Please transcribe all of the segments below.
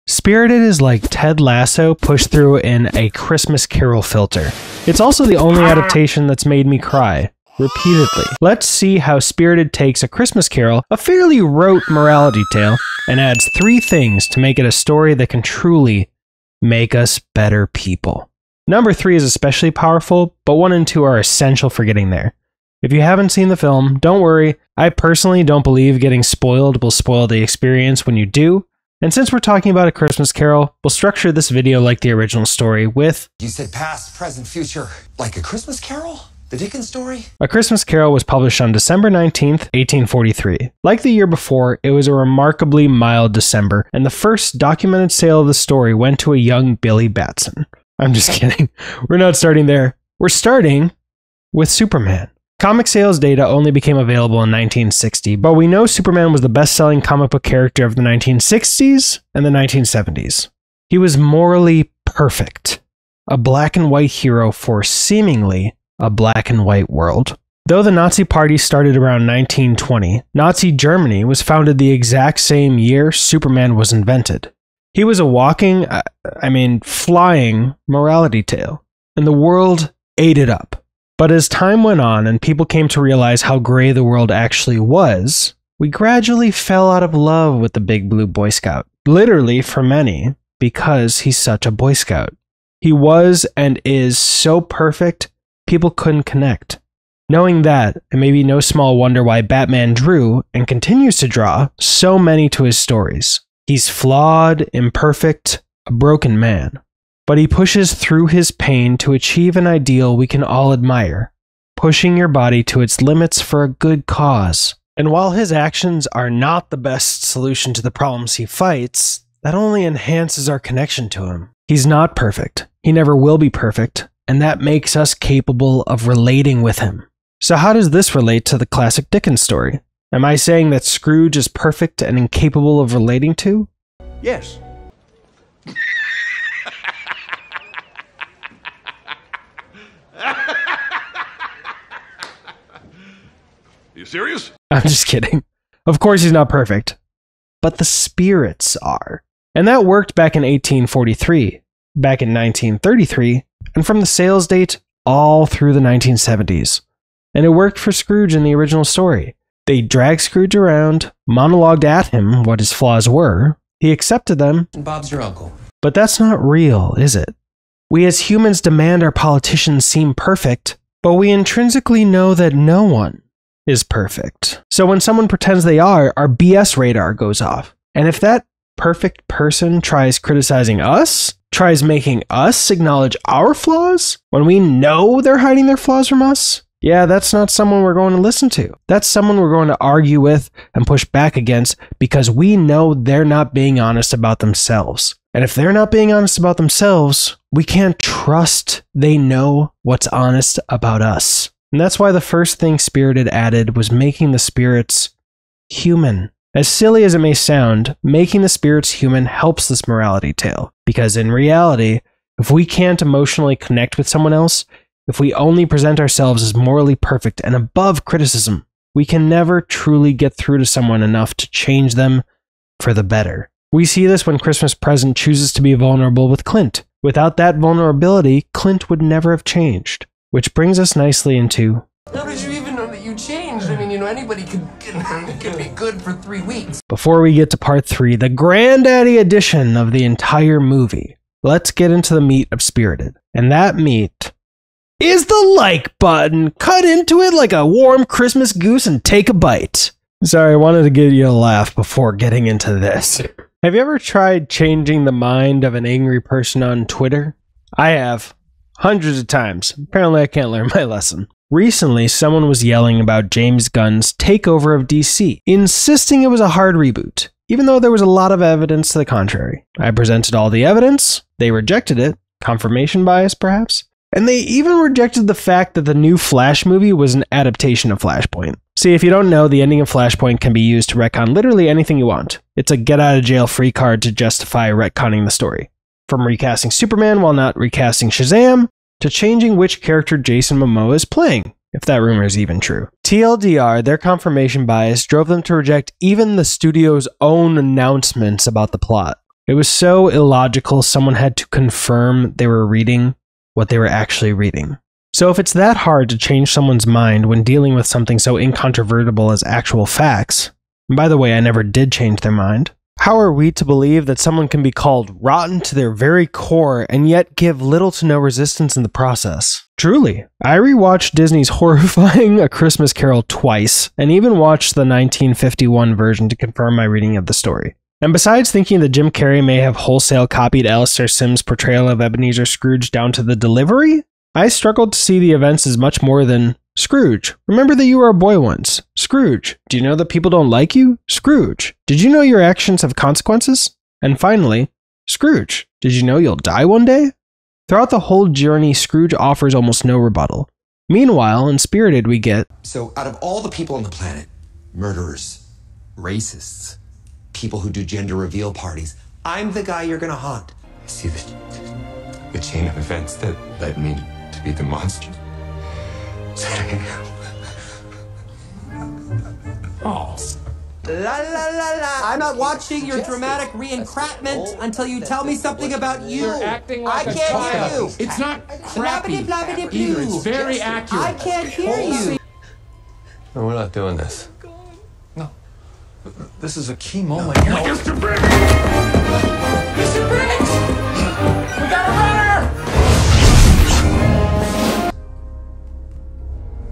Spirited is like Ted Lasso pushed through in a Christmas Carol filter. It's also the only adaptation that's made me cry, repeatedly. Let's see how Spirited takes A Christmas Carol, a fairly rote morality tale, and adds 3 things to make it a story that can truly make us better people. Number 3 is especially powerful, but 1 and 2 are essential for getting there. If you haven't seen the film, don't worry. I personally don't believe getting spoiled will spoil the experience when you do. And since we're talking about A Christmas Carol, we'll structure this video like the original story with... You said past, present, future, like A Christmas Carol? The Dickens story? A Christmas Carol was published on December 19th, 1843. Like the year before, it was a remarkably mild December, and the first documented sale of the story went to a young Billy Batson. I'm just kidding. We're not starting there. We're starting with Superman. Comic sales data only became available in 1960, but we know Superman was the best-selling comic book character of the 1960s and the 1970s. He was morally perfect, a black and white hero for seemingly a black and white world. Though the Nazi Party started around 1920, Nazi Germany was founded the exact same year Superman was invented. He was a walking, flying morality tale, and the world ate it up. But as time went on and people came to realize how gray the world actually was, we gradually fell out of love with the big blue Boy Scout. Literally for many, because he's such a Boy Scout. He was and is so perfect, people couldn't connect. Knowing that, it may be no small wonder why Batman drew, and continues to draw, so many to his stories. He's flawed, imperfect, a broken man. But he pushes through his pain to achieve an ideal we can all admire, pushing your body to its limits for a good cause. And while his actions are not the best solution to the problems he fights, that only enhances our connection to him. He's not perfect. He never will be perfect, and that makes us capable of relating with him. So how does this relate to the classic Dickens story? Am I saying that Scrooge is perfect and incapable of relating to? Yes. You serious? I'm just kidding. Of course he's not perfect. But the spirits are. And that worked back in 1843, back in 1933, and from the sales date all through the 1970s. And it worked for Scrooge in the original story. They dragged Scrooge around, monologued at him what his flaws were. He accepted them. And Bob's your uncle. But that's not real, is it? We as humans demand our politicians seem perfect, but we intrinsically know that no one is perfect. So when someone pretends they are, our BS radar goes off. And if that perfect person tries criticizing us, tries making us acknowledge our flaws, when we know they're hiding their flaws from us, yeah, that's not someone we're going to listen to. That's someone we're going to argue with and push back against because we know they're not being honest about themselves. And if they're not being honest about themselves, we can't trust they know what's honest about us. And that's why the first thing Spirited added was making the spirits human. As silly as it may sound, making the spirits human helps this morality tale. Because in reality, if we can't emotionally connect with someone else, if we only present ourselves as morally perfect and above criticism, we can never truly get through to someone enough to change them for the better. We see this when Christmas Present chooses to be vulnerable with Clint. Without that vulnerability, Clint would never have changed. Which brings us nicely into... How did you even know that you changed? I mean, anybody could be good for 3 weeks. Before we get to part 3, the granddaddy edition of the entire movie, let's get into the meat of Spirited. And that meat is the like button. Cut into it like a warm Christmas goose and take a bite. Sorry, I wanted to get you a laugh before getting into this. Have you ever tried changing the mind of an angry person on Twitter? I have. Hundreds of times. Apparently I can't learn my lesson. Recently, someone was yelling about James Gunn's takeover of DC, insisting it was a hard reboot, even though there was a lot of evidence to the contrary. I presented all the evidence, they rejected it, confirmation bias perhaps, and they even rejected the fact that the new Flash movie was an adaptation of Flashpoint. See, if you don't know, the ending of Flashpoint can be used to retcon literally anything you want. It's a get-out-of-jail-free card to justify retconning the story. From recasting Superman while not recasting Shazam, to changing which character Jason Momoa is playing, if that rumor is even true. TLDR, their confirmation bias drove them to reject even the studio's own announcements about the plot. It was so illogical, someone had to confirm they were reading what they were actually reading. So if it's that hard to change someone's mind when dealing with something so incontrovertible as actual facts, and by the way, I never did change their mind, how are we to believe that someone can be called rotten to their very core and yet give little to no resistance in the process? Truly, I rewatched Disney's horrifying A Christmas Carol twice, and even watched the 1951 version to confirm my reading of the story. And besides thinking that Jim Carrey may have wholesale copied Alastair Sim's portrayal of Ebenezer Scrooge down to the delivery, I struggled to see the events as much more than Scrooge, remember that you were a boy once. Scrooge, do you know that people don't like you? Scrooge, did you know your actions have consequences? And finally, Scrooge, did you know you'll die one day? Throughout the whole journey, Scrooge offers almost no rebuttal. Meanwhile, in Spirited, we get, so out of all the people on the planet, murderers, racists, people who do gender reveal parties, I'm the guy you're gonna haunt. I see the chain of events that led me to be the monster. Oh. La la la la! I'm not watching your dramatic reencrapment until you tell me something about you. You're acting like I a can't child. hear you. It's not crappy Blabbity-blabbity-blue. either. It's very accurate. I can't hear you. No, we're not doing this. No. This is a key moment. No. Mr. Briggs! Mr. Briggs! We got a runner!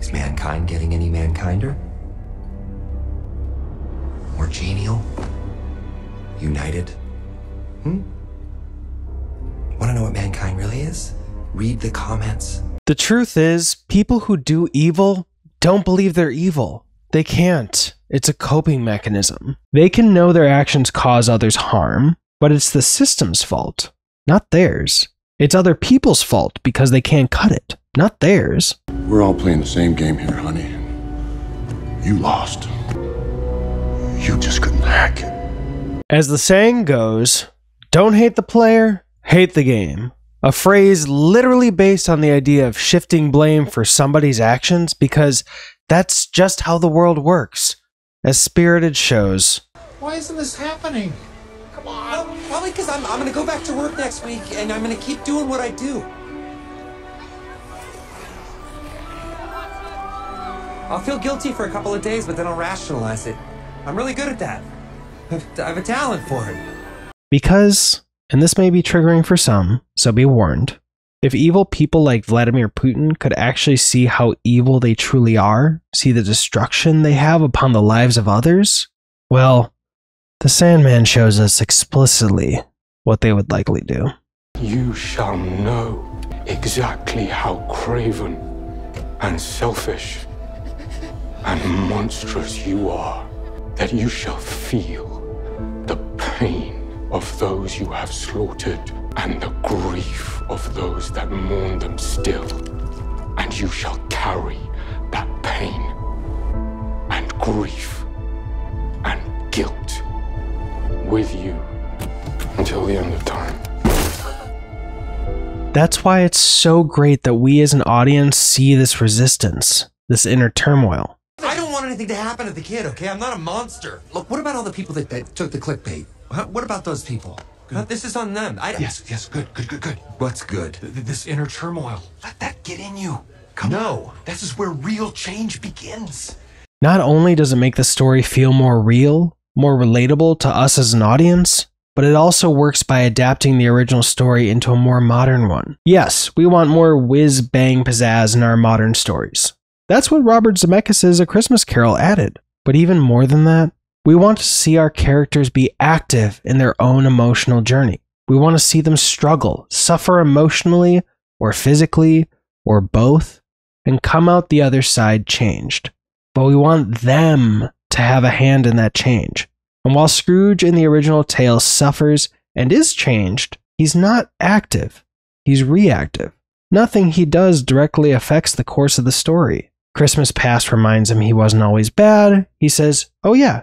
Is mankind getting any mankinder? More genial? United? Want to know what mankind really is? Read the comments. the truth is, people who do evil don't believe they're evil. They can't. It's a coping mechanism. They can know their actions cause others harm, but it's the system's fault, not theirs. It's other people's fault because they can't cut it, not theirs. We're all playing the same game here, honey. You lost. You just couldn't hack it. As the saying goes, don't hate the player, hate the game. A phrase literally based on the idea of shifting blame for somebody's actions because that's just how the world works, as Spirited shows. Why isn't this happening? Come on. Well, probably because I'm going to go back to work next week and I'm going to keep doing what I do. I'll feel guilty for a couple of days, but then I'll rationalize it. I'm really good at that. I have a talent for it. Because, and this may be triggering for some, so be warned, if evil people like Vladimir Putin could actually see how evil they truly are, see the destruction they have upon the lives of others, well, the Sandman shows us explicitly what they would likely do. You shall know exactly how craven and selfish and monstrous you are, that you shall feel the pain of those you have slaughtered and the grief of those that mourn them still. And you shall carry that pain and grief and guilt with you until the end of time. That's why it's so great that we as an audience see this resistance, this inner turmoil. I don't want anything to happen to the kid, okay? I'm not a monster. Look, what about all the people that took the clickbait? What about those people? This is on them. Yes, good. What's good? This inner turmoil. Let that get in you. Come on. This is where real change begins. Not only does it make the story feel more real, more relatable to us as an audience, but it also works by adapting the original story into a more modern one. Yes, we want more whiz-bang pizzazz in our modern stories. That's what Robert Zemeckis' A Christmas Carol added. But even more than that, we want to see our characters be active in their own emotional journey. We want to see them struggle, suffer emotionally or physically or both, and come out the other side changed. But we want them to have a hand in that change. And while Scrooge in the original tale suffers and is changed, he's not active. He's reactive. Nothing he does directly affects the course of the story. Christmas past reminds him he wasn't always bad. He says, oh yeah.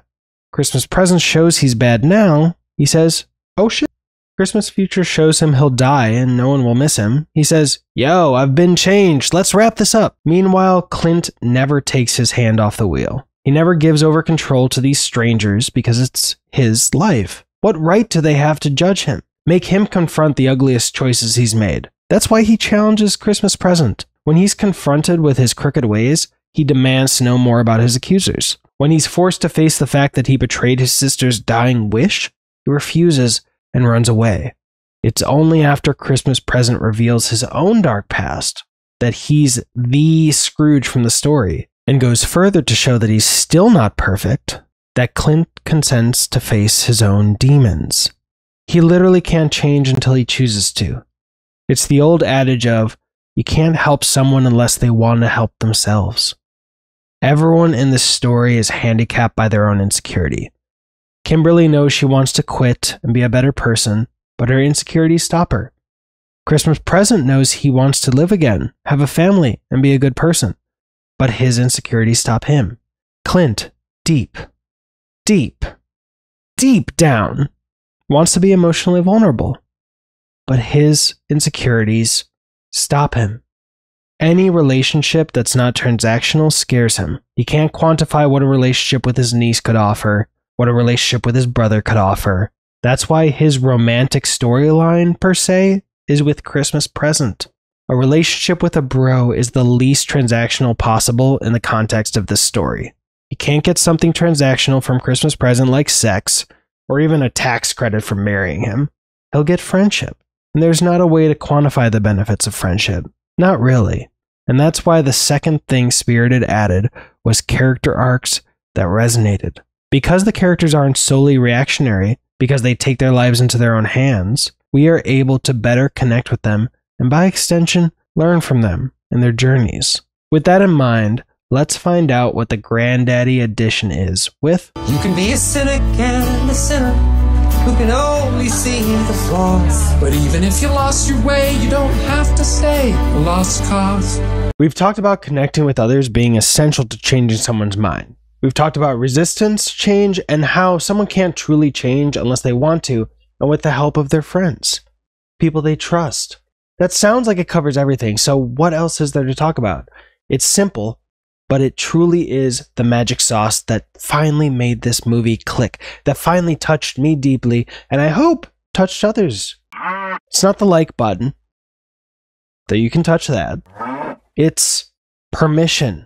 Christmas present shows he's bad now. He says, oh shit. Christmas future shows him he'll die and no one will miss him. He says, yo, I've been changed. Let's wrap this up. Meanwhile, Clint never takes his hand off the wheel. He never gives over control to these strangers because it's his life. What right do they have to judge him? Make him confront the ugliest choices he's made. That's why he challenges Christmas Present. When he's confronted with his crooked ways, he demands to know more about his accusers. When he's forced to face the fact that he betrayed his sister's dying wish, he refuses and runs away. It's only after Christmas Present reveals his own dark past that he's the Scrooge from the story, and goes further to show that he's still not perfect, that Clint consents to face his own demons. He literally can't change until he chooses to. It's the old adage of, you can't help someone unless they want to help themselves. Everyone in this story is handicapped by their own insecurity. Kimberly knows she wants to quit and be a better person, but her insecurities stop her. Christmas Present knows he wants to live again, have a family, and be a good person, but his insecurities stop him. Clint, deep down, wants to be emotionally vulnerable, but his insecurities stop him. Any relationship that's not transactional scares him. He can't quantify what a relationship with his niece could offer, what a relationship with his brother could offer. That's why his romantic storyline, per se, is with Christmas Present. A relationship with a bro is the least transactional possible in the context of this story. You can't get something transactional from Christmas Present like sex, or even a tax credit for marrying him. He'll get friendship, and there's not a way to quantify the benefits of friendship. Not really. And that's why the second thing Spirited added was character arcs that resonated. Because the characters aren't solely reactionary, because they take their lives into their own hands, we are able to better connect with them, and by extension, learn from them and their journeys. With that in mind, let's find out what the Granddaddy edition is with You can be a cynic and a sinner who can only see the flaws. But even if you lost your way, you don't have to stay a lost cause. We've talked about connecting with others being essential to changing someone's mind. We've talked about resistance to change and how someone can't truly change unless they want to, and with the help of their friends, people they trust. That sounds like it covers everything, so what else is there to talk about? It's simple, but it truly is the magic sauce that finally made this movie click, that finally touched me deeply, and I hope touched others. It's not the like button, though you can touch that. It's permission.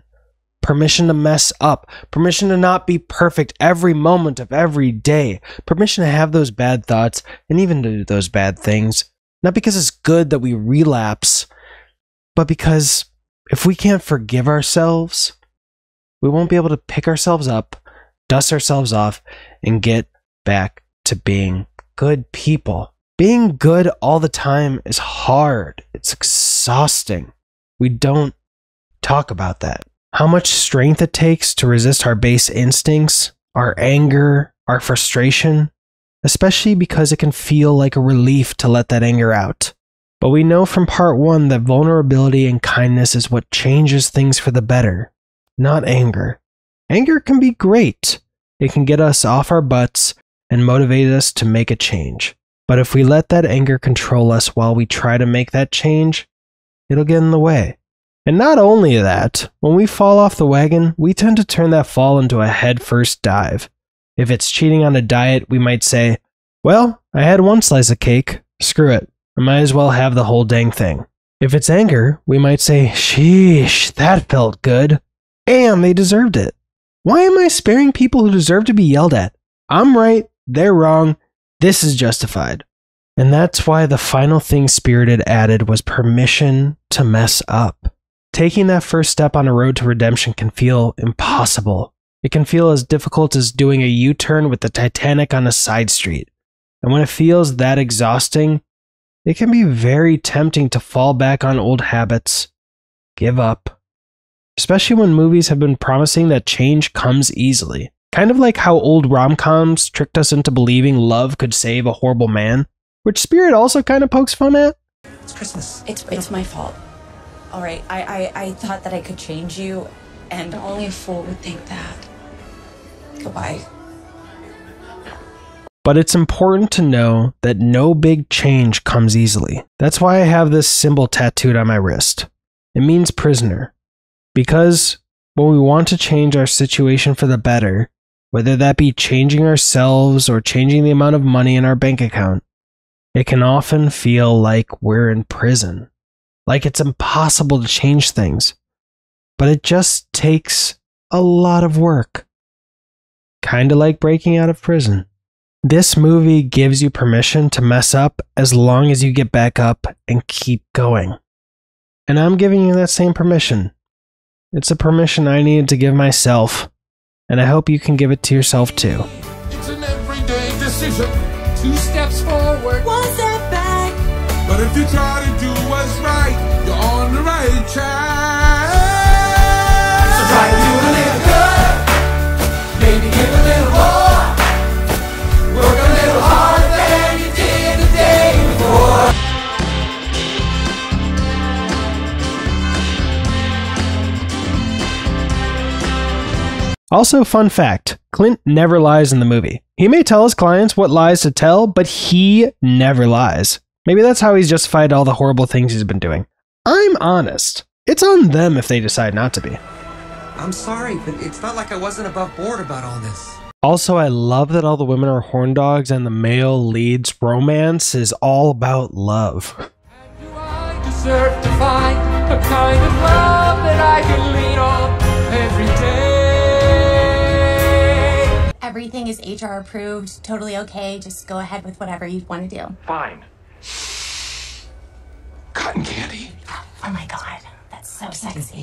Permission to mess up. Permission to not be perfect every moment of every day. Permission to have those bad thoughts and even to do those bad things. Not because it's good that we relapse, but because if we can't forgive ourselves, we won't be able to pick ourselves up, dust ourselves off, and get back to being good people. Being good all the time is hard. It's exhausting. We don't talk about that. How much strength it takes to resist our base instincts, our anger, our frustration, especially because it can feel like a relief to let that anger out. But we know from part 1 that vulnerability and kindness is what changes things for the better, not anger. Anger can be great. It can get us off our butts and motivate us to make a change. But if we let that anger control us while we try to make that change, it'll get in the way. And not only that, when we fall off the wagon, we tend to turn that fall into a head-first dive. If it's cheating on a diet, we might say, well, I had one slice of cake, screw it, I might as well have the whole dang thing. If it's anger, we might say, sheesh, that felt good, and they deserved it. Why am I sparing people who deserve to be yelled at? I'm right, they're wrong, this is justified. And that's why the final thing Spirited added was permission to mess up. Taking that first step on a road to redemption can feel impossible. It can feel as difficult as doing a U-turn with the Titanic on a side street. And when it feels that exhausting, it can be very tempting to fall back on old habits, give up. Especially when movies have been promising that change comes easily. Kind of like how old rom-coms tricked us into believing love could save a horrible man, which Spirit also kind of pokes fun at. It's Christmas. It's my fault. All right, I thought that I could change you, and only a fool would think that. Goodbye. But it's important to know that no big change comes easily. That's why I have this symbol tattooed on my wrist. It means prisoner. Because when we want to change our situation for the better, whether that be changing ourselves or changing the amount of money in our bank account, it can often feel like we're in prison, like it's impossible to change things. But it just takes a lot of work. Kinda like breaking out of prison. This movie gives you permission to mess up as long as you get back up and keep going. And I'm giving you that same permission. It's a permission I needed to give myself, and I hope you can give it to yourself too. It's an everyday decision. 2 steps forward, 1 step back. But if you try to do what's right, you're on the right track. So try to do a little good, maybe give a little more. Work a little harder than you did the day before. Also, fun fact, Clint never lies in the movie. He may tell his clients what lies to tell, but he never lies. Maybe that's how he's justified all the horrible things he's been doing. I'm honest. It's on them if they decide not to be. I'm sorry, but it's not like I wasn't above board about all this. Also, I love that all the women are horn dogs and the male lead's romance is all about love. Do I deserve to find a kind of love that I can lean on every day? Everything is HR approved, totally okay. Just go ahead with whatever you want to do. Fine. Cotton candy. Oh my God, that's so sexy.